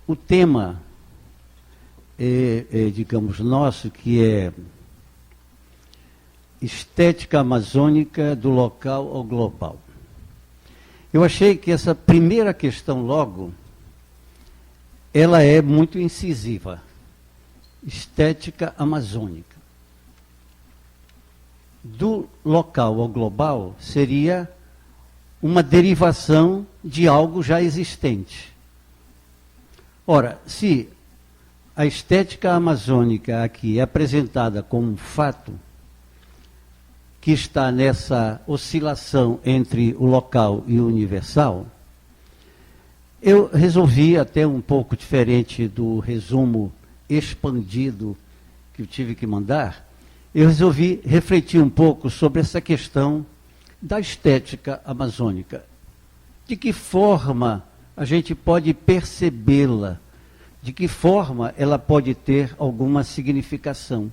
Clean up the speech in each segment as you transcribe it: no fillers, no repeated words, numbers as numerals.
O tema, digamos, nosso, que é estética amazônica do local ao global. Eu achei que essa primeira questão logo, ela é muito incisiva. Estética amazônica. Do local ao global seria uma derivação de algo já existente. Ora, se a estética amazônica aqui é apresentada como um fato que está nessa oscilação entre o local e o universal, eu resolvi, até um pouco diferente do resumo expandido que eu tive que mandar, eu resolvi refletir um pouco sobre essa questão da estética amazônica. De que forma a gente pode percebê-la? De que forma ela pode ter alguma significação?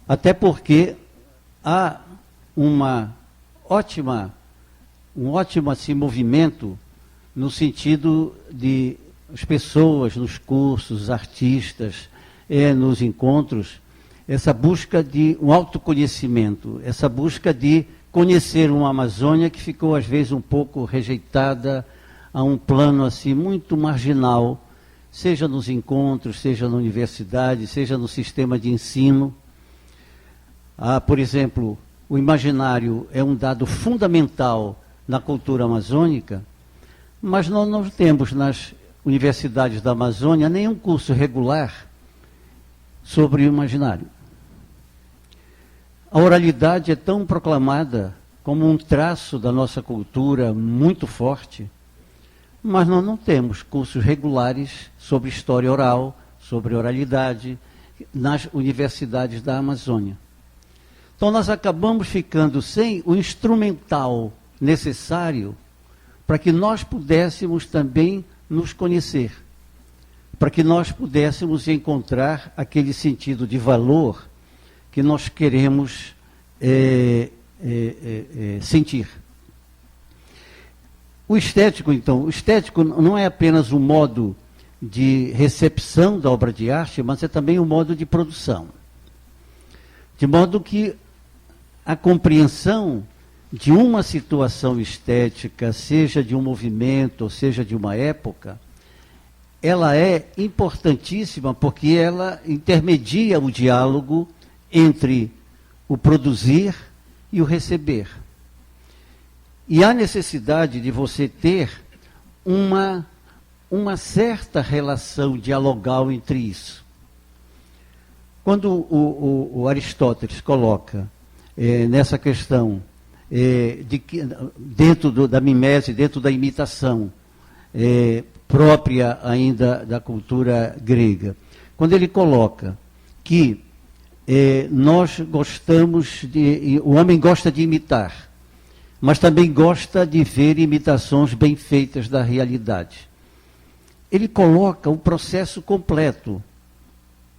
Até porque há um ótimo assim, movimento no sentido de as pessoas, nos cursos, os artistas, nos encontros, essa busca de um autoconhecimento, essa busca de conhecer uma Amazônia que ficou, às vezes, um pouco rejeitada a um plano assim muito marginal, seja nos encontros, seja na universidade, seja no sistema de ensino. Por exemplo, o imaginário é um dado fundamental na cultura amazônica, mas nós não temos nas universidades da Amazônia nenhum curso regular sobre o imaginário. A oralidade é tão proclamada como um traço da nossa cultura muito forte, mas nós não temos cursos regulares sobre história oral, sobre oralidade, nas universidades da Amazônia. Então nós acabamos ficando sem o instrumental necessário para que nós pudéssemos também nos conhecer, para que nós pudéssemos encontrar aquele sentido de valor que nós queremos sentir. O estético, então, o estético não é apenas um modo de recepção da obra de arte, mas é também um modo de produção. De modo que a compreensão de uma situação estética, seja de um movimento, ou seja de uma época, ela é importantíssima porque ela intermedia o diálogo entre o produzir e o receber. E há necessidade de você ter uma certa relação dialogal entre isso. Quando o Aristóteles coloca nessa questão de que, dentro da mimese, dentro da imitação própria ainda da cultura grega, quando ele coloca que nós gostamos o homem gosta de imitar, mas também gosta de ver imitações bem feitas da realidade. Ele coloca o processo completo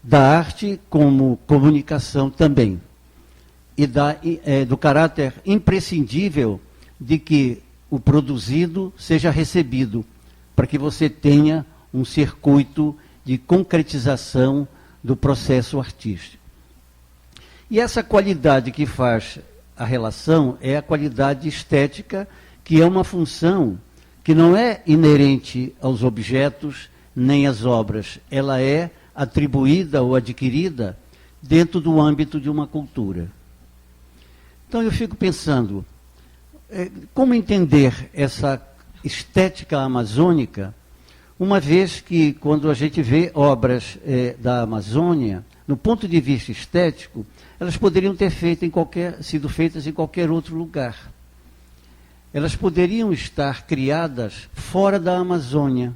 da arte como comunicação também, e do caráter imprescindível de que o produzido seja recebido, para que você tenha um circuito de concretização do processo artístico. E essa qualidade que faz a relação é a qualidade estética, que é uma função que não é inerente aos objetos nem às obras. Ela é atribuída ou adquirida dentro do âmbito de uma cultura. Então eu fico pensando, como entender essa estética amazônica, uma vez que quando a gente vê obras da Amazônia, no ponto de vista estético, elas poderiam ter sido feitas em qualquer outro lugar. Elas poderiam estar criadas fora da Amazônia.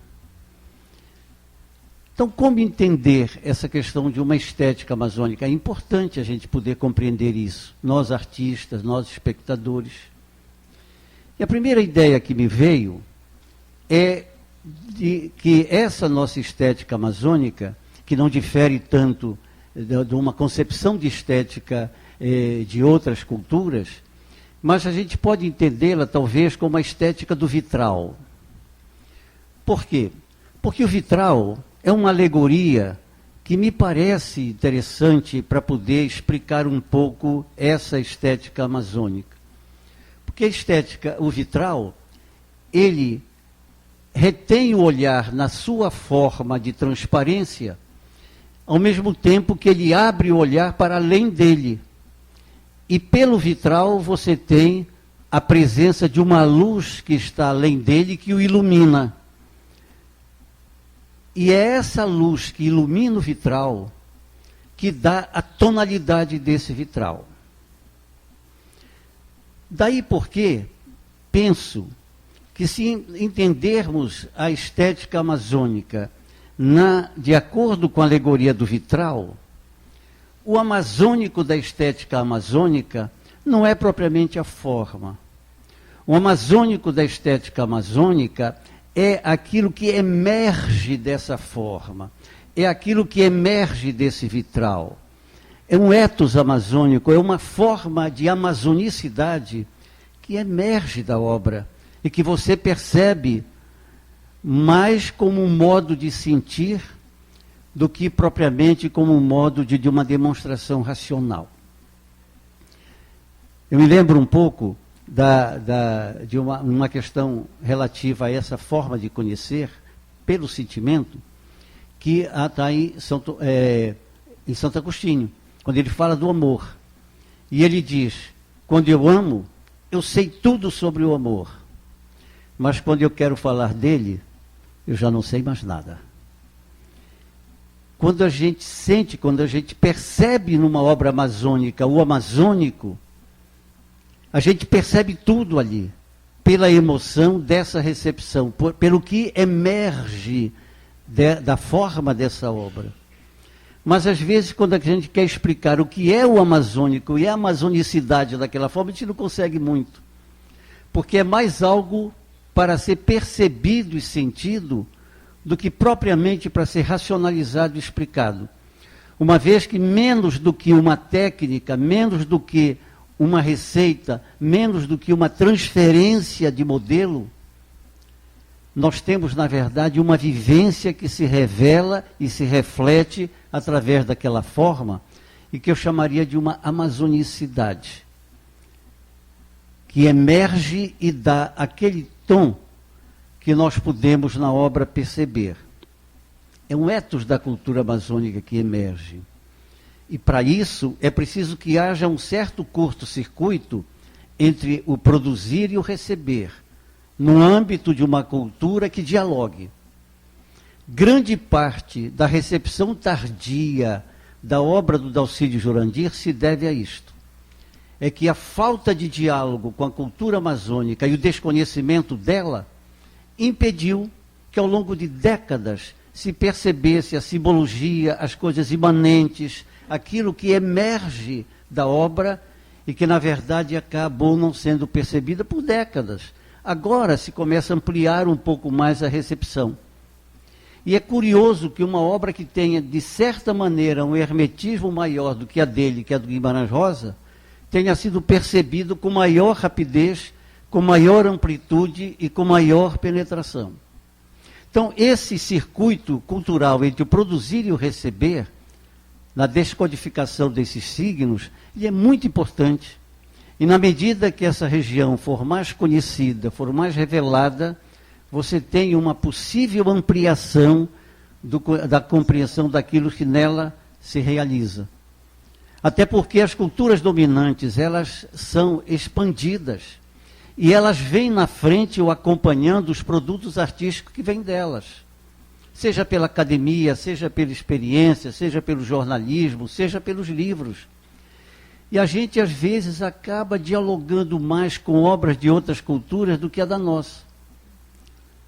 Então, como entender essa questão de uma estética amazônica? É importante a gente poder compreender isso, nós artistas, nós espectadores. E a primeira ideia que me veio é de que essa nossa estética amazônica, que não difere tanto de uma concepção de estética de outras culturas, mas a gente pode entendê-la talvez como a estética do vitral. Por quê? Porque o vitral é uma alegoria que me parece interessante para poder explicar um pouco essa estética amazônica. Porque a estética, o vitral, ele retém o olhar na sua forma de transparência, ao mesmo tempo que ele abre o olhar para além dele. E pelo vitral você tem a presença de uma luz que está além dele, que o ilumina. E é essa luz que ilumina o vitral que dá a tonalidade desse vitral. Daí porque penso que se entendermos a estética amazônica de acordo com a alegoria do vitral, o amazônico da estética amazônica não é propriamente a forma. O amazônico da estética amazônica é aquilo que emerge dessa forma, é aquilo que emerge desse vitral. É um ethos amazônico, é uma forma de amazonicidade que emerge da obra e que você percebe mais como um modo de sentir do que propriamente como um modo de uma demonstração racional. Eu me lembro um pouco de uma questão relativa a essa forma de conhecer pelo sentimento, que está em Santo Agostinho, quando ele fala do amor. E ele diz, quando eu amo, eu sei tudo sobre o amor, mas quando eu quero falar dele, eu já não sei mais nada. Quando a gente sente, quando a gente percebe numa obra amazônica o amazônico, a gente percebe tudo ali, pela emoção dessa recepção, pelo que emerge da forma dessa obra. Mas às vezes, quando a gente quer explicar o que é o amazônico e a amazonicidade daquela forma, a gente não consegue muito. Porque é mais algo para ser percebido e sentido do que propriamente para ser racionalizado e explicado. Uma vez que menos do que uma técnica, menos do que uma receita, menos do que uma transferência de modelo, nós temos, na verdade, uma vivência que se revela e se reflete através daquela forma, e que eu chamaria de uma amazonicidade, que emerge e dá aquele tom que nós podemos na obra perceber. É um ethos da cultura amazônica que emerge. E para isso é preciso que haja um certo curto-circuito entre o produzir e o receber, no âmbito de uma cultura que dialogue. Grande parte da recepção tardia da obra do Dalcídio Jurandir se deve a isto. É que a falta de diálogo com a cultura amazônica e o desconhecimento dela impediu que ao longo de décadas se percebesse a simbologia, as coisas imanentes, aquilo que emerge da obra e que, na verdade, acabou não sendo percebida por décadas. Agora se começa a ampliar um pouco mais a recepção. E é curioso que uma obra que tenha, de certa maneira, um hermetismo maior do que a dele, que é a do Guimarães Rosa, tenha sido percebido com maior rapidez, com maior amplitude e com maior penetração. Então, esse circuito cultural entre o produzir e o receber, na descodificação desses signos, ele é muito importante. E na medida que essa região for mais conhecida, for mais revelada, você tem uma possível ampliação da compreensão daquilo que nela se realiza. Até porque as culturas dominantes, elas são expandidas. E elas vêm na frente ou acompanhando os produtos artísticos que vêm delas. Seja pela academia, seja pela experiência, seja pelo jornalismo, seja pelos livros. E a gente, às vezes, acaba dialogando mais com obras de outras culturas do que a da nossa.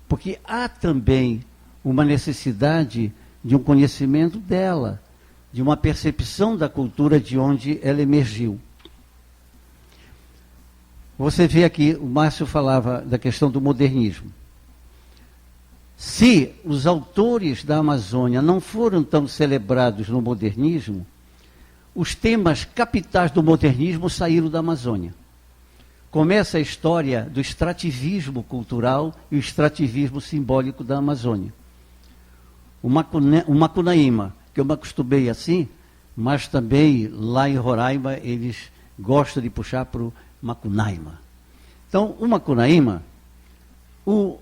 Porque há também uma necessidade de um conhecimento dela, de uma percepção da cultura de onde ela emergiu. Você vê aqui, o Márcio falava da questão do modernismo. Se os autores da Amazônia não foram tão celebrados no modernismo, os temas capitais do modernismo saíram da Amazônia. começa a história do extrativismo cultural e o extrativismo simbólico da Amazônia. O Macunaíma, que eu me acostumei assim, mas também lá em Roraima eles gostam de puxar para o Macunaíma. Então, o Macunaíma, o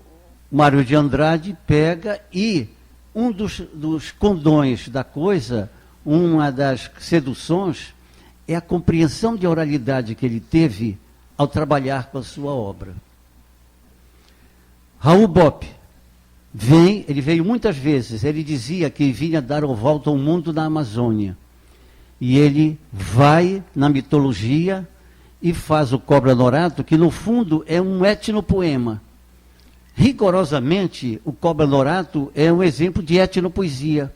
Mário de Andrade pega e um dos condões da coisa, uma das seduções, é a compreensão de oralidade que ele teve ao trabalhar com a sua obra. Raul Bopp ele veio muitas vezes, ele dizia que vinha dar a volta ao mundo na Amazônia. E ele vai na mitologia e faz o Cobra Norato, que no fundo é um etnopoema. Rigorosamente, o Cobra Norato é um exemplo de etnopoesia,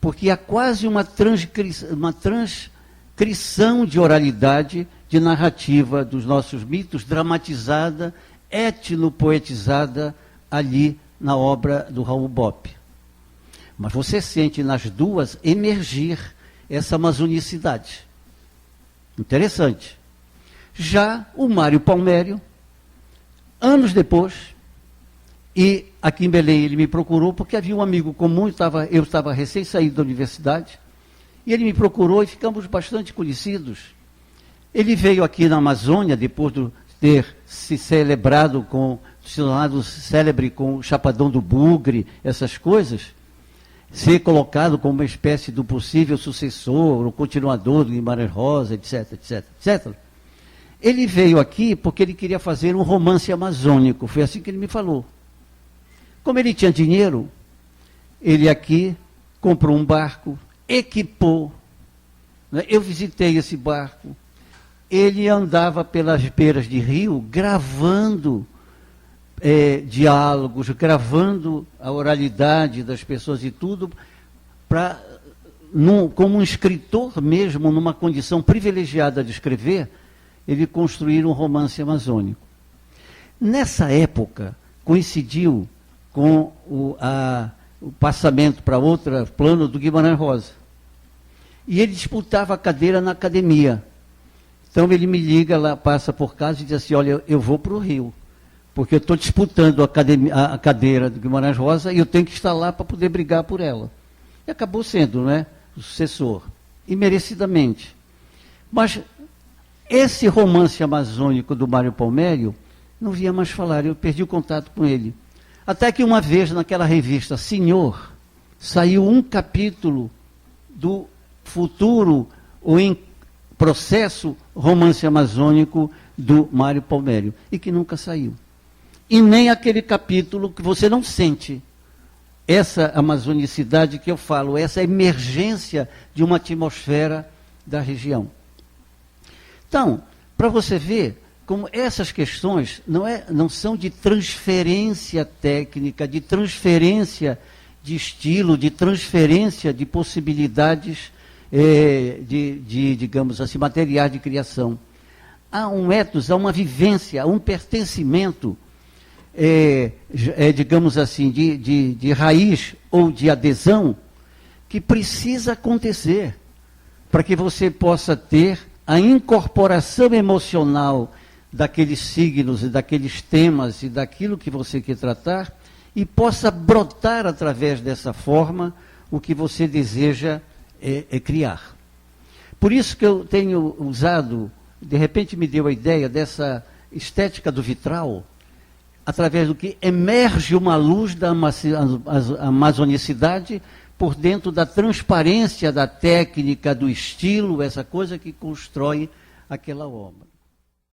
porque há quase uma transcrição de oralidade, de narrativa dos nossos mitos, dramatizada, etnopoetizada ali na obra do Raul Bopp. Mas você sente nas duas emergir essa amazonicidade. Interessante. Já o Mário Palmério, anos depois, e aqui em Belém ele me procurou, porque havia um amigo comum, eu estava recém saído da universidade, e ele me procurou e ficamos bastante conhecidos. Ele veio aqui na Amazônia, depois de ter se celebrado se tornado célebre com o Chapadão do Bugre, essas coisas, ser colocado como uma espécie do possível sucessor, o continuador do Guimarães Rosa, etc, etc, etc. Ele veio aqui porque ele queria fazer um romance amazônico, foi assim que ele me falou. Como ele tinha dinheiro, ele aqui comprou um barco, equipou, né? Eu visitei esse barco, ele andava pelas beiras de rio gravando diálogos, gravando a oralidade das pessoas e tudo, como um escritor mesmo, numa condição privilegiada de escrever, ele construir um romance amazônico. Nessa época, coincidiu com o passamento para outro plano do Guimarães Rosa. E ele disputava a cadeira na academia. Então ele me liga lá, passa por casa e diz assim, olha, eu vou para o Rio, porque eu estou disputando a cadeira do Guimarães Rosa e eu tenho que estar lá para poder brigar por ela. E acabou sendo, né, o sucessor, e merecidamente. Mas esse romance amazônico do Mário Palmério, não via mais falar, eu perdi o contato com ele. Até que uma vez, naquela revista Senhor, saiu um capítulo do futuro, ou em processo, romance amazônico do Mário Palmério, e que nunca saiu. E nem aquele capítulo que você não sente essa amazonicidade que eu falo, essa emergência de uma atmosfera da região. Então, para você ver como essas questões não são de transferência técnica, de transferência de estilo, de transferência de possibilidades digamos assim, materiais de criação. Há um ethos, há uma vivência, há um pertencimento, digamos assim, de raiz ou de adesão, que precisa acontecer para que você possa ter a incorporação emocional daqueles signos e daqueles temas e daquilo que você quer tratar e possa brotar através dessa forma o que você deseja criar. Por isso que eu tenho usado, de repente me deu a ideia dessa estética do vitral, através do que emerge uma luz da amazonicidade por dentro da transparência da técnica, do estilo, essa coisa que constrói aquela obra.